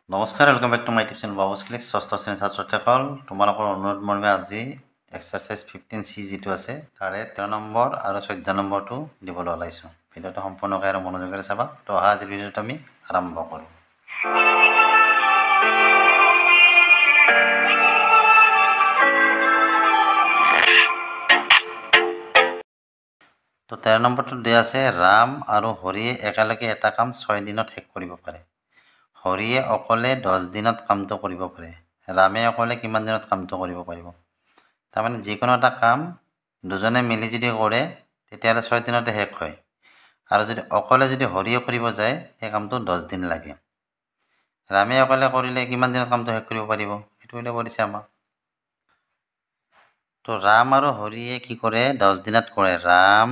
নমস্কাৰ, welcome back to my tips and বাবুছ click. ষষ্ঠ শ্ৰেণীৰ ছাত্ৰ-ছাত্ৰীসকল, তোমালোকৰ অনুৰোধ মৰ্মে আজি এক্সাৰচাইজ 15C যিটো আছে তাৰে 13 নম্বৰ আৰু 14 নম্বৰটো দিবলৈ ওলাইছোঁ। ভিডিঅ'টো সম্পূৰ্ণকৈ আৰু মনোযোগেৰে চাবা। তো অহা আজিৰ ভিডিঅ'টো আমি আৰম্ভ কৰোঁ। তো 13 নম্বৰটো দিয়া আছে, ৰাম আৰু হৰিয়ে একেলগে এটা কাম 6 দিনত শেষ কৰিব পাৰে। হৰিয়ে অকলে 10 দিনত কামটো কৰিব পাৰে। ৰামে অকলে কিমান দিনত কামটো কৰিব পাৰিব? তাৰমানে যিকোনো এটা কাম দুজনে মিলি যদি কৰে তেতিয়াহ'লে 6 দিনতে শেষ হয়, আৰু যদি অকলে হৰিয়ে কৰিব যায় সেই কামটো 10 দিন লাগে। ৰামে অকলে কৰিলে কিমান দিনত কামটো শেষ কৰিব পাৰিব সেইটো উলিয়াব দিছে আমাক। তো ৰাম আৰু হৰিয়ে কি কৰে? 10 দিনত কৰে। ৰাম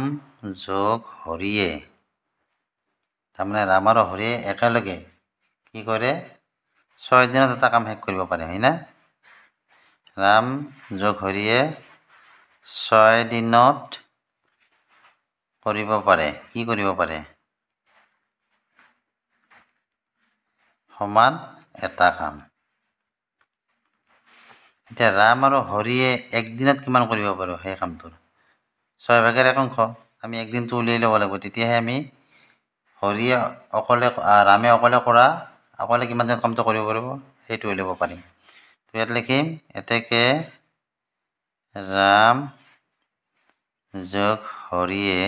যোগ হৰিয়ে, তাৰমানে ৰাম আৰু হৰিয়ে একেলগে কি কৰে? 6 দিনত এটা কাম শেষ কৰিব পাৰে, হয় না? ৰাম যোগ হৰিয়ে 6 দিনত কৰিব পাৰে। কি কৰিব পাৰে? সমান এটা কাম। এতিয়া ৰাম আৰু হৰিয়ে একদিনত কিমান কৰিব পাৰোঁ সেই কামটোৰ 6/1 আমি একদিনটো উলিয়াই ল'ব লাগিব, তেতিয়াহে আমি হৰিয়ে অকলে ৰামে অকলে কিমান দিনত কামটো কৰিব পাৰিব সেইটো উলিয়াব পাৰিম। তো ইয়াত লিখিম এতেকে ৰাম যোগ হৰিয়ে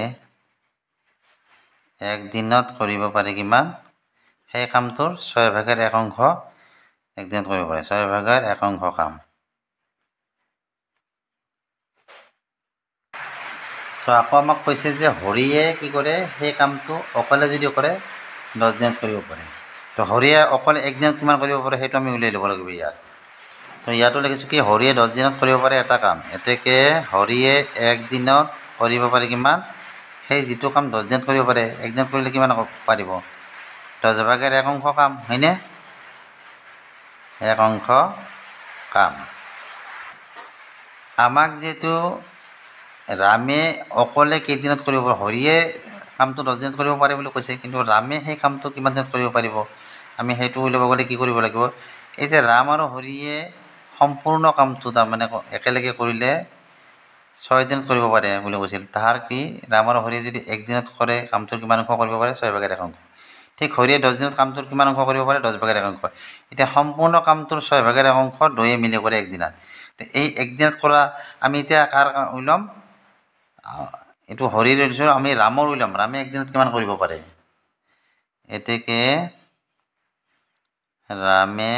একদিনত কৰিব পাৰে কিমান? সেই কামটোৰ 6/1 একদিনত কৰিব পাৰে। 6/1 কাম। তো আকৌ আমাক কৈছে যে হৰিয়ে কি কৰে? সেই কামটো অকলে যদি কৰে 10 দিনত কৰিব পাৰে। তো হৰিয়ে অকলে একদিনত কিমান কৰিব পাৰে সেইটো আমি উলিয়াই ল'ব লাগিব ইয়াত। তো ইয়াতো লিখিছোঁ কি হৰিয়ে 10 দিনত কৰিব পাৰে এটা কাম। এতেকে হৰিয়ে একদিনত কৰিব পাৰে কিমান? সেই যিটো কাম 10 দিনত কৰিব পাৰে একদিনত কৰিলে কিমান পাৰিব? 10/1 কাম, হয়নে? 1 কাম। আমাক যিহেতু ৰামে অকলে কেইদিনত কৰিব পাৰে? হৰিয়ে কামটো 10 দিনত কৰিব পাৰে বুলি কৈছে, কিন্তু ৰামে সেই কামটো কিমান দিনত কৰিব পাৰিব আমি সেইটো উলিয়াব গ'লে কি কৰিব লাগিব? এই যে ৰাম আৰু হৰিয়ে সম্পূৰ্ণ কামটো তাৰমানে একেলগে কৰিলে 6 দিনত কৰিব পাৰে বুলি কৈছিল। তাহাৰ কি ৰাম আৰু হৰিয়ে যদি একদিনত কৰে কামটোৰ কিমান অংশ কৰিব পাৰে? 6/1। ঠিক হৰিয়ে 10 দিনত কামটোৰ কিমান অংশ কৰিব পাৰে? 10/1। এতিয়া সম্পূৰ্ণ কামটোৰ 6/1 দুয়ে মিলি কৰে একদিনত। এই একদিনত কৰা আমি এতিয়া কাৰ উলিয়াম? এইটো হৰিৰ উলিয়াইছোঁ, আমি ৰামৰ উলিয়াম। ৰামে একদিনত কিমান কৰিব পাৰে? এতেকে ৰামে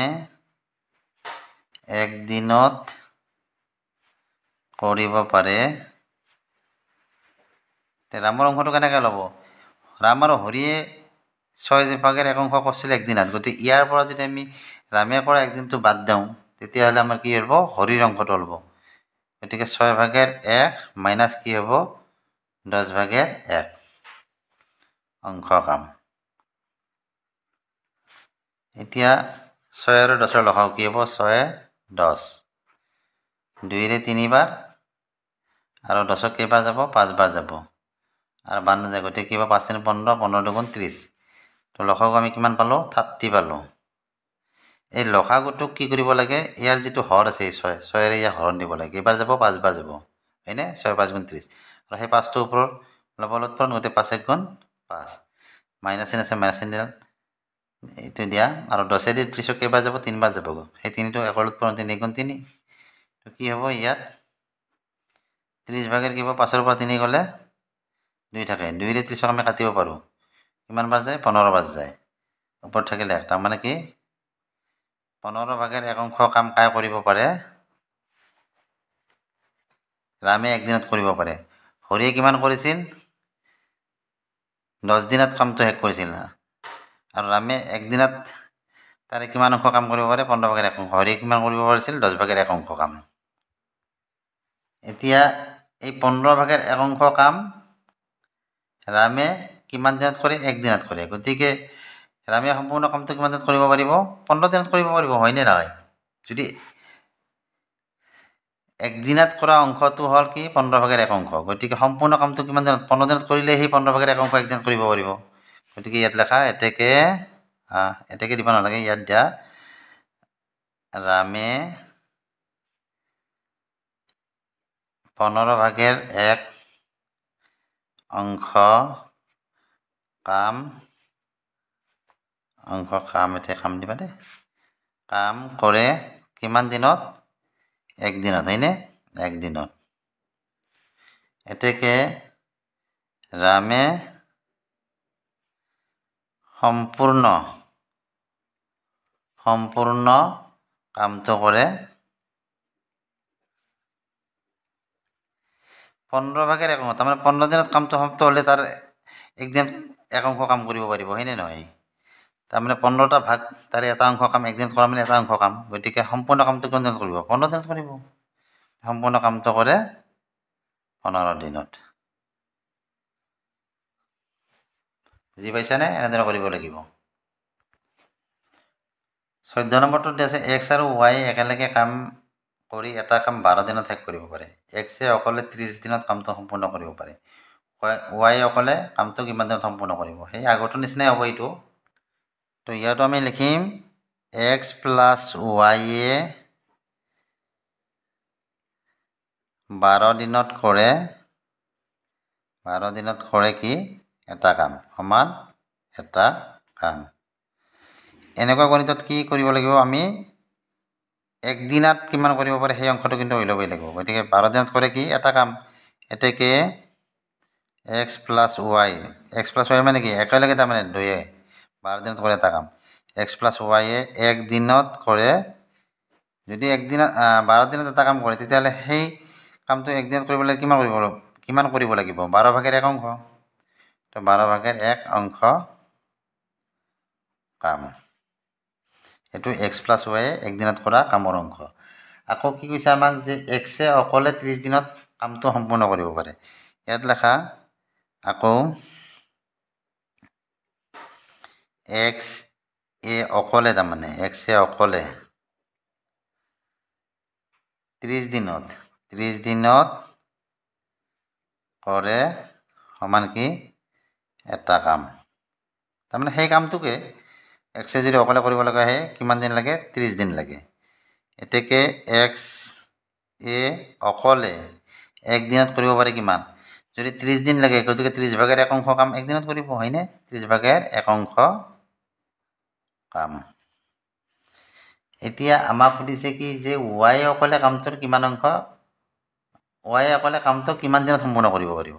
একদিনত কৰিব পাৰে। ৰামৰ অংশটো কেনেকৈ ল'ব? ৰাম আৰু হৰিয়ে 6/1 কৰিছিল একদিনত, গতিকে ইয়াৰ পৰা যদি আমি ৰামে কৰা একদিনটো বাদ দিওঁ তেতিয়াহ'লে আমাৰ কি হ'ব? হৰিৰ অংশটো হ'ব। গতিকে 6/1 মাইনাছ কি হ'ব? 10/1 অংশ কাম। এতিয়া 6 আৰু 10ৰ লসাগু কি হ'ব? 6 10, 2ৰে 3 বাৰ আৰু 10ক কেইবাৰ যাব? 5 বাৰ যাব, আৰু বাৰ নাযায়, গতিকে কি হ'ব? 5 3 15, 15 2 30। তো লসাগু আমি কিমান পালোঁ? 30 পালোঁ। এই লসাগুটোক কি কৰিব লাগে? ইয়াৰ যিটো হৰ আছে এই 6ৰে ইয়াৰ হৰণ দিব লাগে। কেইবাৰ যাব? 5 বাৰ যাব, হয়নে? 6 5 গুণ 30, আৰু সেই 5টো ওপৰত লবলত পৰণ, গতিকে 5 1 গুণ 5, মাইনাছ চিন আছে মাইনাছ চিন দিলে এইটো দিয়া, আৰু 10ৰে 30ক কেইবাৰ যাব? 3 বাৰ যাব, সেই 3টো 1ৰ পৰণ 3 গুণ 3। তো কি হ'ব ইয়াত? 30/1 কি হ'ব? 5ৰ পৰা 3 গ'লে 2 থাকে, 2ৰে 30ক আমি কাটিব পাৰোঁ। কিমান বাৰ যায়? 15 বাৰ যায়, ওপৰত থাকিলে 1। তাৰমানে কি 15/1 কাম কাই কৰিব পাৰে? ৰামে একদিনত কৰিব পাৰে। হৰিয়ে কিমান কৰিছিল? 10 দিনত কামটো শেষ কৰিছিল, আৰু ৰামে একদিনত তাৰে কিমান অংশ কাম কৰিব পাৰে? 15/1। হৰিয়ে কিমান কৰিব পাৰিছিল? 10/1 কাম। এতিয়া এই 15/1 কাম ৰামে কিমান দিনত কৰে? একদিনত কৰে, গতিকে ৰামে সম্পূৰ্ণ কামটো কিমান দিনত কৰিব পাৰিব? 15 দিনত কৰিব পাৰিব, হয়নে নহয়? যদি একদিনত কৰা অংশটো হ'ল কি? 15/1, গতিকে সম্পূৰ্ণ কামটো কিমান দিনত? 15 দিনত কৰিলে সেই 15/1 একদিনত কৰিব পাৰিব। গতিকে ইয়াত লেখা এতেকে দিব নালাগে, ইয়াত দিয়া ৰামে 15/1 অংশ কাম এতিয়া কাম দিবা দেই কাম কৰে কিমান দিনত একদিনত হয়নে একদিনত এতেকে ৰামে সম্পূৰ্ণ কামটো কৰে 15/1 অংশ তাৰমানে 15 দিনত কামটো সমাপ্ত হ'লে তাৰ একদিন এক অংশ কাম কৰিব পাৰিব হয়নে নহয় তাৰমানে 15টা ভাগ তাৰে এটা অংশ কাম একদিনত কৰা মানে এটা অংশ কাম গতিকে সম্পূৰ্ণ কামটো কোন দিনত কৰিব 15 দিনত কৰিব সম্পূৰ্ণ কামটো কৰে 15 দিনত বুজি পাইছানে এনেদৰে কৰিব লাগিব 14 নম্বৰটোত আছে x আৰু y একেলগে কাম কৰি এটা কাম 12 দিনত শেষ কৰিব পাৰে x অকলে 30 দিনত কামটো সম্পূৰ্ণ কৰিব পাৰে y অকলে কামটো কিমান দিনত সম্পূৰ্ণ কৰিব সেই আগৰটো নিচিনাই হ'ব এইটো তো ইয়াতো আমি লিখিম x + y 12 দিনত কৰে কি এটা কাম সমান এটা কাম এনেকুৱা গণিতত কি কৰিব লাগিব আমি একদিনত কিমান কৰিব পাৰে সেই অংশটো কিন্তু উলিয়াবই লাগিব গতিকে 12 দিনত কৰে কি এটা কাম এতেকে x + y মানে কি একেলগে তাৰমানে দুয়ে 12 দিনত কৰে এটা কাম x + y এক দিনত কৰে যদি একদিনত 12 দিনত এটা কাম কৰে তেতিয়াহ'লে সেই কামটো একদিনত কৰিবলৈ কিমান কৰিব লাগিব 12/1 অংশ তো 12/1 অংশ কাম এইটো x + y একদিনত কৰা কামৰ অংশ আকৌ কি কৈছে আমাক যে x অকলে 30 দিনত কামটো সম্পূৰ্ণ কৰিব পাৰে ইয়াত লেখা আকৌ x অকলে তাৰমানে x অকলে 30 দিনত কৰে সমান কি এটা কাম তাৰমানে সেই কামটোকে x যদি অকলে কৰিব লগা হয় কিমান দিন লাগে 30 দিন লাগে এতেকে x অকলে একদিনত কৰিব পাৰে কিমান যদি 30 দিন লাগে গতিকে 30/1 অংশ কাম একদিনত কৰিব হয়নে 30/1 অংশ কাম এতিয়া আমাক সুধিছে কি যে y অকলে কামটোৰ কিমান অংশ y অকলে কামটো কিমান দিনত সম্পূৰ্ণ কৰিব পাৰিব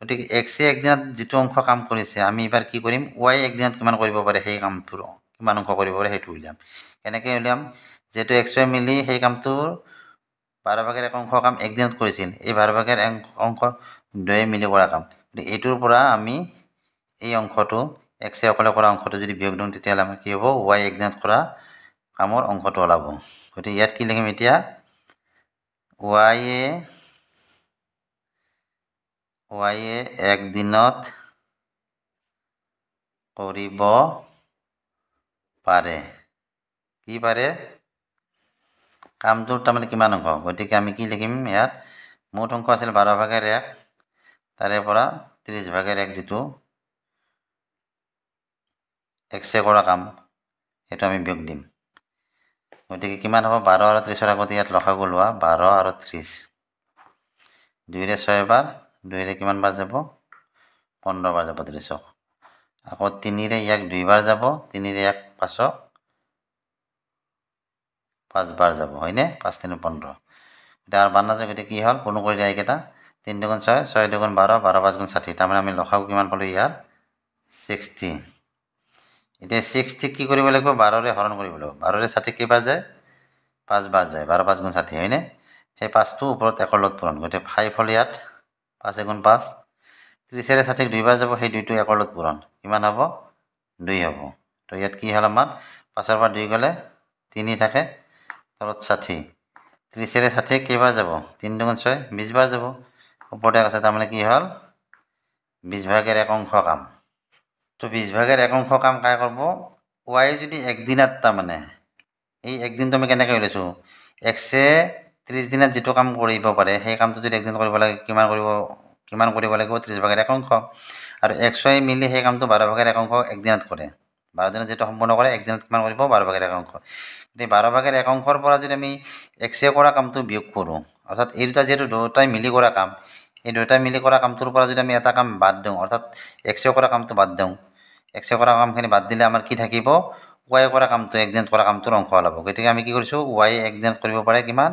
গতিকে x একদিনত যিটো অংশ কাম কৰিছে আমি এবাৰ কি কৰিম y একদিনত কিমান কৰিব পাৰে সেই কামটোৰ কিমান অংশ কৰিব পাৰে সেইটো উলিয়াম কেনেকৈ উলিয়াম যেহেতু x y মিলি সেই কামটোৰ 12/1 অংশ কাম একদিনত কৰিছিল এই 12/1 অংশ দুয়ে মিলি কৰা কাম এইটোৰ পৰা আমি এই অংশটো x অকলে কৰা অংশটো যদি বিয়োগ দিওঁ তেতিয়াহ'লে আমাৰ কি হ'ব y একদিনত কৰা কামৰ অংশটো ওলাব গতিকে ইয়াত কি লিখিম এতিয়া y একদিনত কৰিব পাৰে কি পাৰে কামটোৰ তাৰমানে কিমান অংশ গতিকে আমি কি লিখিম ইয়াত মুঠ অংশ আছিল 12/1 তাৰে পৰা 30/1 যিটো x কৰা কাম সেইটো আমি বিয়োগ দিম গতিকে কিমান হ'ব 12 আৰু 30 আগতে ইয়াত লসাগু লোৱা 12 আৰু 30 2ৰে 6 বাৰ 2ৰে কিমান বাৰ যাব 15 বাৰ যাব 30 আকৌ 3ৰে ইয়াক 2 বাৰ যাব 3ৰে ইয়াক 5 বাৰ যাব হয়নে 5 3 15 এতিয়া আৰু বাৰ নাযায় গতিকে কি হ'ল পূৰ্ণ কৰি দিয়া এইকেইটা 3 2 6 6 2 12 12 5 60 তাৰমানে আমি লসাগু কিমান পালোঁ ইয়াৰ 60 এতিয়া 60 কি কৰিব লাগিব 12ৰে হৰণ কৰিব লাগিব 12ৰে 60 কেইবাৰ যায় 5 বাৰ যায় 12 5 60 হয়নে সেই 5টো ওপৰত 1 লগত পূৰণ গতিকে 5 হ'ল ইয়াত 5 × 5 30ৰে 60 2 বাৰ যাব সেই 2টো 1 লগত পূৰণ কিমান হ'ব 2 হ'ব তো ইয়াত কি হ'ল আমাৰ 5ৰ পৰা 2 গ'লে 3 থাকে তলত 60 30ৰে 60 কেইবাৰ যাব 3 2 6 20 বাৰ যাব ওপৰতে আছে তাৰমানে কি হ'ল 20/1 অংশ কাম তো 20/1 অংশ কাম কাই কৰিব y যদি একদিনত তাৰমানে এই একদিনটো আমি কেনেকৈ উলিয়াইছোঁ x 30 দিনত যিটো কাম কৰিব পাৰে সেই কামটো যদি একদিন কৰিব লাগে কিমান কৰিব লাগিব 30/1 অংশ আৰু x y মিলি সেই কামটো 12/1 অংশ একদিনত কৰে 12 দিনত যেটো সম্পূৰ্ণ কৰে একদিনত কিমান কৰিব 12/1 গতিকে 12/1 পৰা যদি আমি x কৰা কামটো বিয়োগ কৰোঁ অৰ্থাৎ এই দুটা যেটো দুটাই মিলি কৰা কাম এই দুটাই মিলি কৰা কামটোৰ পৰা যদি আমি এটা কাম বাদ দিওঁ অৰ্থাৎ x কৰা কামটো বাদ দিওঁ x কৰা কামখিনি বাদ দিলে আমাৰ কি থাকিব y কৰা কামটো একদিনত কৰা কামটোৰ অংশ ওলাব গতিকে আমি কি কৰিছোঁ y একদিনত কৰিব পাৰে কিমান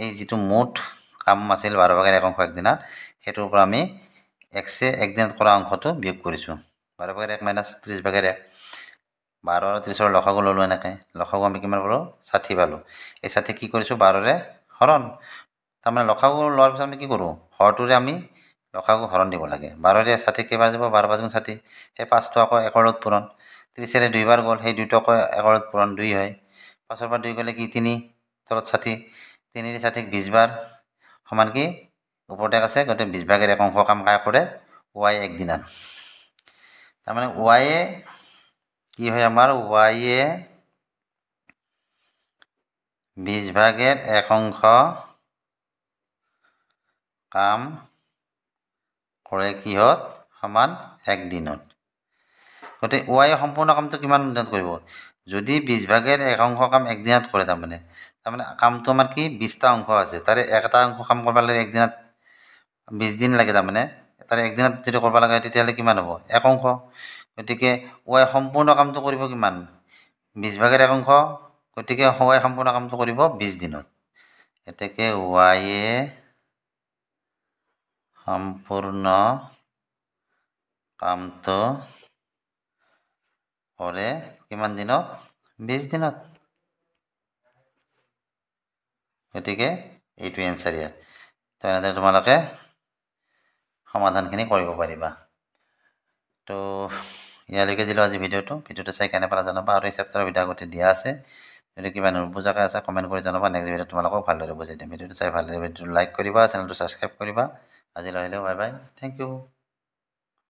এই যেটো মুঠ কাম আছিল 12/1 একদিনত হেতুৰ পৰা আমি x একদিনত কৰা অংশটো বিয়োগ কৰিছোঁ 12/1 - 30/1 12 আৰু 30 ৰ লসাগু ললো এনেকৈ লসাগু আমি কিমান পালোঁ 60 পালোঁ এই 60 কি কৰিছোঁ 12ৰে হৰণ তাৰমানে লসাগু লোৱাৰ পিছত আমি কি কৰোঁ হৰটোৰে আমি লসাগু হৰণ দিব লাগে 12ৰে 60 কেইবাৰ যাব 12×5 60 সেই 5টো আকৌ 1ৰ লগত পূৰণ 30ৰে 2বাৰ গ'ল সেই 2টো আকৌ 1ৰ লগত পূৰণ 2 হয় 5ৰ পৰা 2 গ'লে কি 3 তলত 60 3ৰে 60 20বাৰ সমান কি ওপৰতে আছে গতিকে 20/1 কাম কাই কৰে y একদিনত তাৰমানে y কি হয় আমাৰ y এ 20/1 কাম কৰে কিহত সমান একদিনত গতিকে y সম্পূৰ্ণ কামটো কিমান দিনত কৰিব যদি 20/1 কাম একদিনত কৰে তাৰমানে কামটো আমাৰ কি 20টা অংশ আছে তাৰে একটা অংশ কাম কৰিব লাগে একদিনত 20 দিন লাগে তাৰমানে তাৰে একদিনত যদি কৰিব লাগে তেতিয়াহ'লে কিমান হ'ব 1 অংশ গতিকে y সম্পূৰ্ণ কামটো কৰিব কিমান 20/1 গতিকে y সম্পূৰ্ণ কামটো কৰিব 20 দিনত এতেকে y এ সম্পূৰ্ণ কামটো কৰে কিমান দিনত 20 দিনত গতিকে এইটো এনসাৰ ইয়াৰ তো এনেদৰে তোমালোকে সমাধানখিনি কৰিব পাৰিবা তো ইয়ালৈকে দিলোঁ আজি ভিডিঅ'টো চাই কেনে পালা জনাবা আৰু এই চেপ্টাৰৰ ভিডিঅ' আগতে দিয়া আছে যদি কিবা নুবুজাকৈ আছে কমেণ্ট কৰি জনাবা নেক্সট ভিডিঅ'ত তোমালোকক ভালদৰে বুজাই দিম ভিডিঅ'টো চাই ভালদৰে ভিডিঅ'টো লাইক কৰিবা চেনেলটো ছাবস্ক্ৰাইব কৰিবা আজিলৈ আহিলেও বাই বাই থেংক ইউ